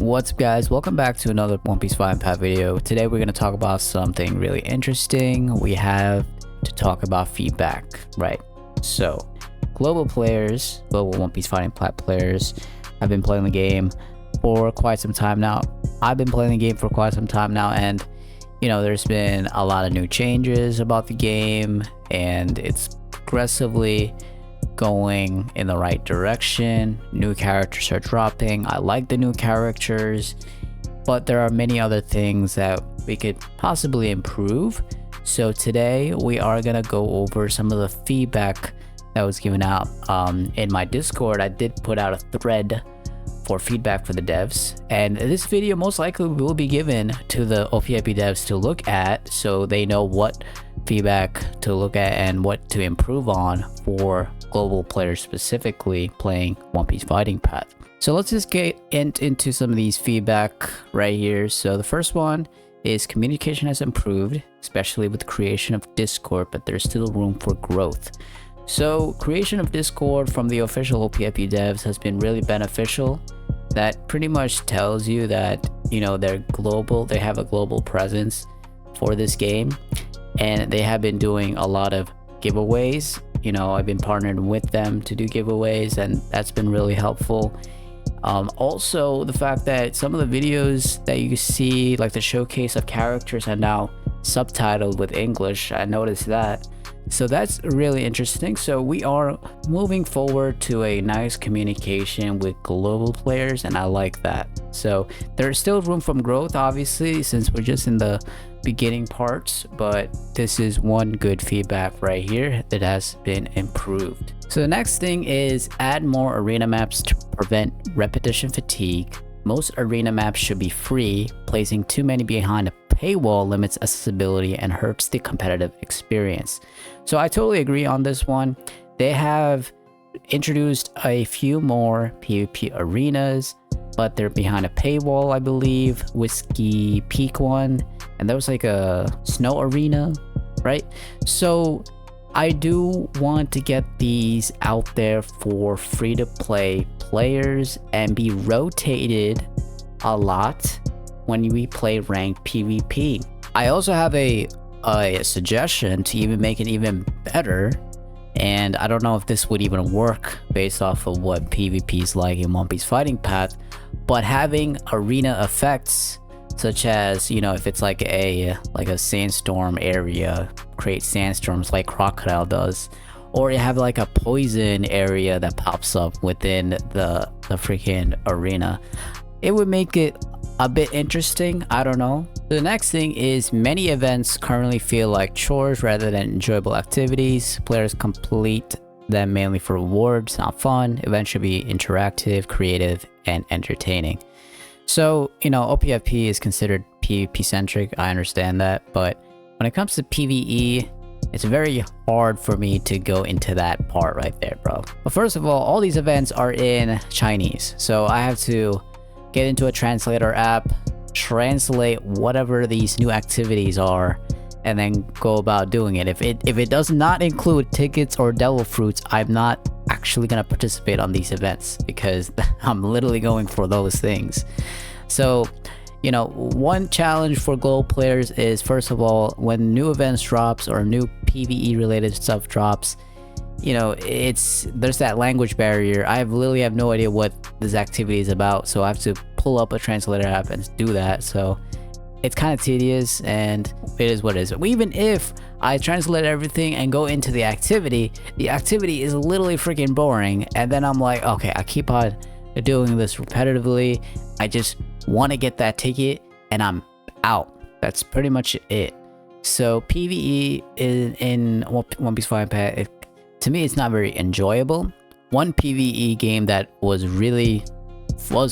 What's up guys, welcome back to another One Piece Fighting Path video. Today we're going to talk about something really interesting. We have to talk about feedback, right? So global One Piece Fighting Path players have been playing the game for quite some time now. I've been playing the game for quite some time now, and there's been a lot of new changes about the game and it's progressively going in the right direction. New characters are dropping. I like the new characters, but there are many other things that we could possibly improve. So today we are gonna go over some of the feedback that was given out in my Discord. I did put out a thread for feedback for the devs, and this video most likely will be given to the OPIP devs to look at so they know what feedback to look at and what to improve on for global players specifically playing One Piece Fighting Path. So let's just get into some of these feedback right here. So the first one is communication has improved, especially with the creation of Discord, but there's still room for growth. So creation of Discord from the official OPIP devs has been really beneficial. That pretty much tells you that they're global, they have a global presence for this game, and they have been doing a lot of giveaways. I've been partnered with them to do giveaways, and that's been really helpful. Also, the fact that some of the videos that you see, like the showcase of characters, are now subtitled with English. I noticed that. So that's really interesting. So we are moving forward to a nice communication with global players, and I like that. So there's still room for growth, obviously, since we're just in the beginning parts, but this is one good feedback right here that has been improved. So the next thing is add more arena maps to prevent repetition fatigue. Most arena maps should be free. Placing too many behind a paywall limits accessibility and hurts the competitive experience. So I totally agree on this one. They have introduced a few more PvP arenas, but they're behind a paywall, I believe. Whiskey Peak one, and there was like a snow arena, right? So I do want to get these out there for free to play players and be rotated a lot when we play ranked PvP. I also have a suggestion to even make it even better, and I don't know if this would even work based off of what PvP is like in One Piece Fighting Path, but having arena effects, such as if it's like a sandstorm area, create sandstorms like Crocodile does, or you have like a poison area that pops up within the freaking arena. It would make it a bit interesting. I don't know. The next thing is many events currently feel like chores rather than enjoyable activities. Players complete them mainly for rewards, not fun. Events should be interactive, creative, and entertaining. So OPFP is considered PvP centric, I understand that, but when it comes to PvE, it's very hard for me to go into that part right there, bro. But first of all these events are in Chinese, so I have to get into a translator app, translate whatever these new activities are, and then go about doing it. If it does not include tickets or devil fruits, I'm not actually gonna participate on these events because I'm literally going for those things. So one challenge for global players is, first of all, when new events drops or new PvE related stuff drops, there's that language barrier. I literally have no idea what this activity is about, so I have to pull up a translator app and do that. So it's kind of tedious, and it is what it is. Even if I translate everything and go into the activity is literally freaking boring, and then I'm like, okay, I keep on doing this repetitively. I just want to get that ticket and I'm out. That's pretty much it. So PvE in One Piece Fighting Path, to me, it's not very enjoyable. One PvE game that was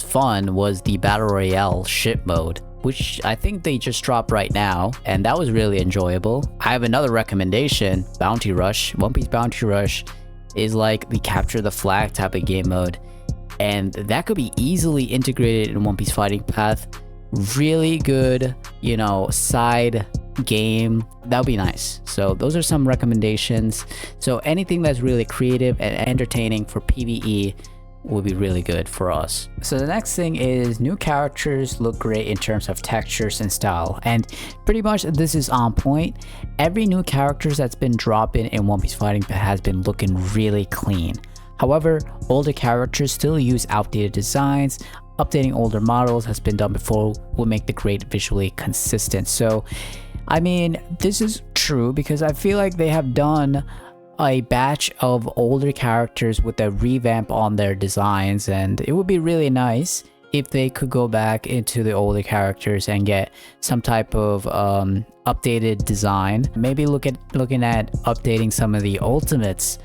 fun was the Battle Royale ship mode, which I think they just dropped right now, and that was really enjoyable. I have another recommendation, Bounty Rush. One Piece Bounty Rush is like the capture the flag type of game mode, and that could be easily integrated in One Piece Fighting Path. Really good, side game. That would be nice. So those are some recommendations. So anything that's really creative and entertaining for PvE, would be really good for us. So the next thing is new characters look great in terms of textures and style, and pretty much this is on point. Every new characters that's been dropping in One Piece Fighting Path has been looking really clean. However, older characters still use outdated designs. Updating older models has been done before will make the grade visually consistent. So I mean, this is true because I feel like they have done a batch of older characters with a revamp on their designs, and it would be really nice if they could go back into the older characters and get some type of updated design. Maybe looking at updating some of the ultimates.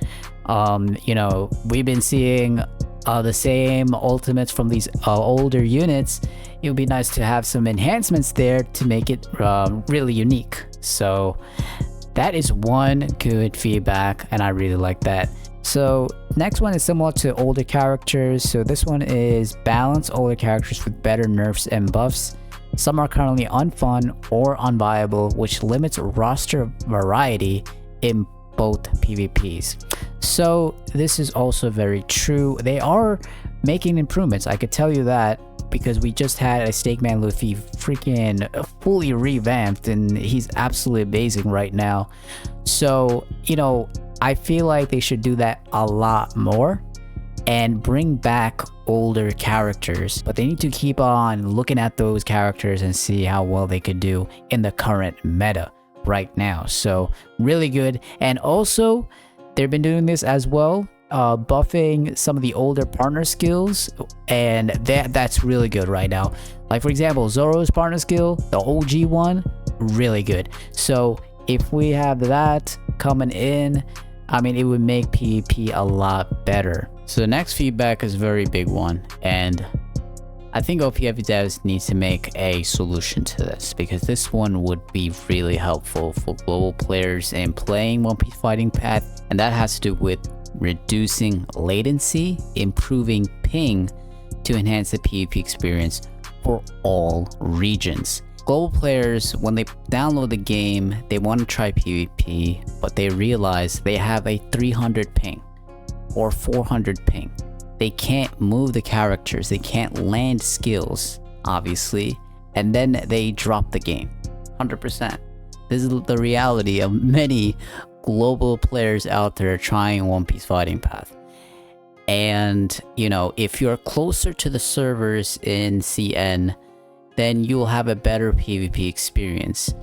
You know, we've been seeing the same ultimates from these older units. It would be nice to have some enhancements there to make it really unique. So that is one good feedback, and I really like that. So next one is similar to older characters. So this one is balance older characters with better nerfs and buffs. Some are currently unfun or unviable, which limits roster variety in both PvPs. So this is also very true. They are making improvements, I could tell you that, because we just had a Steakman Luffy freaking fully revamped, and he's absolutely amazing right now. So, you know, I feel like they should do that a lot more and bring back older characters, but they need to keep on looking at those characters and see how well they could do in the current meta right now. So really good. And also they've been doing this as well, buffing some of the older partner skills, and that's really good right now. Like for example, Zoro's partner skill, the OG one, really good. So if we have that coming in, I mean, it would make PvP a lot better. So the next feedback is a very big one, and I think OPFE devs needs to make a solution to this, because this one would be really helpful for global players in playing One Piece Fighting Path, and that has to do with reducing latency, improving ping to enhance the PvP experience for all regions. Global players, when they download the game, they want to try PvP, but they realize they have a 300 ping or 400 ping. They can't move the characters, they can't land skills, obviously, and then they drop the game 100%. This is the reality of many global players out there trying One Piece Fighting Path. And you know, if you're closer to the servers in CN, then you'll have a better PvP experience.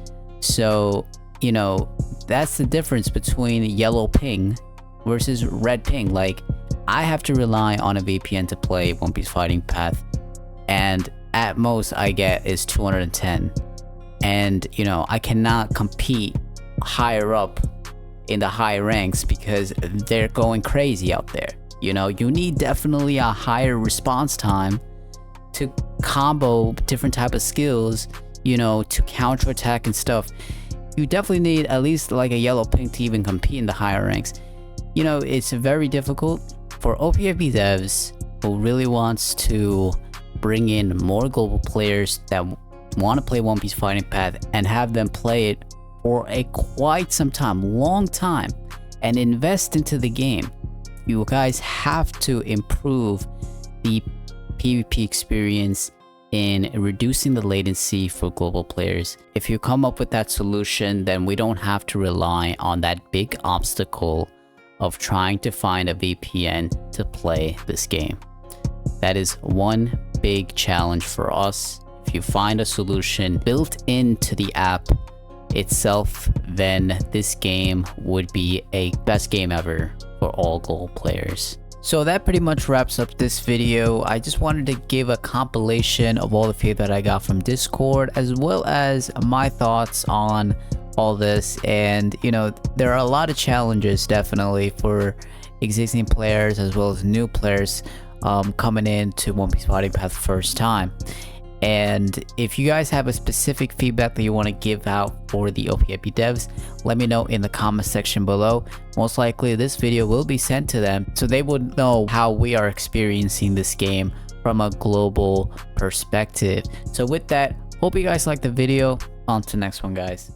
So you know, that's the difference between yellow ping versus red ping. Like, I have to rely on a VPN to play One Piece Fighting Path, and at most I get is 210, and you know, I cannot compete higher up in the high ranks because they're going crazy out there. You know, you need definitely a higher response time to combo different type of skills, you know, to counter attack and stuff. You definitely need at least like a yellow ping to even compete in the higher ranks. You know, it's very difficult for OPFE devs who really wants to bring in more global players that want to play One Piece Fighting Path and have them play it for a quite some time, long time, and invest into the game. You guys have to improve the PvP experience in reducing the latency for global players. If you come up with that solution, then we don't have to rely on that big obstacle of trying to find a VPN to play this game. That is one big challenge for us. If you find a solution built into the app itself, then this game would be a best game ever for all global players. So that pretty much wraps up this video. I just wanted to give a compilation of all the feedback I got from Discord, as well as my thoughts on all this. And you know, there are a lot of challenges definitely for existing players as well as new players coming into One Piece Fighting Path first time. And if you guys have a specific feedback that you want to give out for the OPFE devs, let me know in the comment section below. Most likely this video will be sent to them so they would know how we are experiencing this game from a global perspective. So with that, hope you guys liked the video. On to the next one, guys.